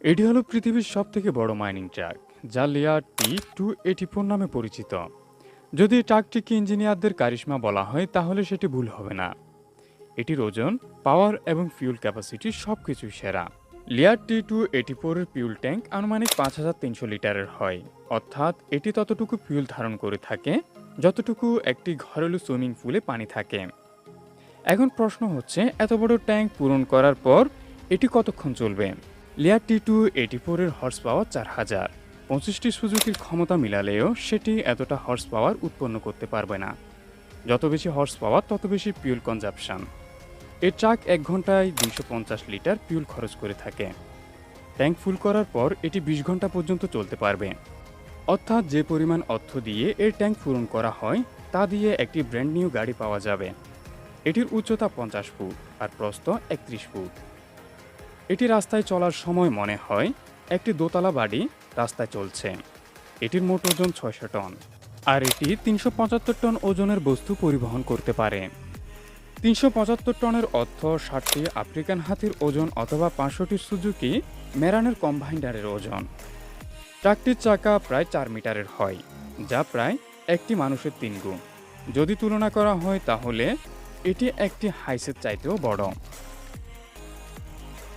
এটি হলো পৃথিবীর সবথেকে বড় মাইনিং ট্রাক, যা লেয়ার T284 নামে পরিচিত। যদি ট্রাকটিকে ইঞ্জিনিয়ারদের কারিশমা বলা হয় তাহলে সেটি ভুল হবে না। এটির ওজন, পাওয়ার এবং ফিউল ক্যাপাসিটি সবকিছুই সেরা। লেয়ার T284 এর ফিউল ট্যাঙ্ক আনুমানিক 5300 লিটারের হয়, অর্থাৎ এটি ততটুকু ফিউল ধারণ করে থাকে যতটুকু একটি ঘরেলু সুইমিং পুলে পানি থাকে। এখন প্রশ্ন হচ্ছে, এত বড় ট্যাঙ্ক পূরণ করার পর এটি কতক্ষণ চলবে? লেয়ার T284 এর হর্স পাওয়ার 4000। 25টি সুজুকির ক্ষমতা মিলালেও সেটি এতটা হর্স পাওয়ার উৎপন্ন করতে পারবে না। যত বেশি হর্স পাওয়ার তত বেশি ফিউল কনজাম্পশন। এই ট্রাক 1 ঘন্টায় 250 লিটার ফিউল খরচ করে থাকে। ট্যাঙ্ক ফুল করার পর এটি 20 ঘন্টা পর্যন্ত চলতে পারবে। অর্থাৎ যে পরিমাণ অর্থ দিয়ে এর ট্যাঙ্ক পূরণ করা হয় তা দিয়ে একটি ব্র্যান্ড নিউ গাড়ি পাওয়া যাবে। এটির উচ্চতা 50 ফুট আর প্রস্থ 31 ফুট। এটি রাস্তায় চলার সময় মনে হয় একটি দোতলা বাড়ি রাস্তায় চলছে। এটির মোট ওজন 600 টন, আর এটি 375 টন ওজনের বস্তু পরিবহন করতে পারে। 375 টনের অর্থ 60টি আফ্রিকান হাতির ওজন অথবা 500টি সুজুকি মেরানের কম্বাইন্ডারের ওজন। ট্রাকটির চাকা প্রায় 4 মিটারের হয়, যা প্রায় একটি মানুষের 3 গুণ। যদি তুলনা করা হয় তাহলে এটি একটি হাইসের চাইতেও বড়।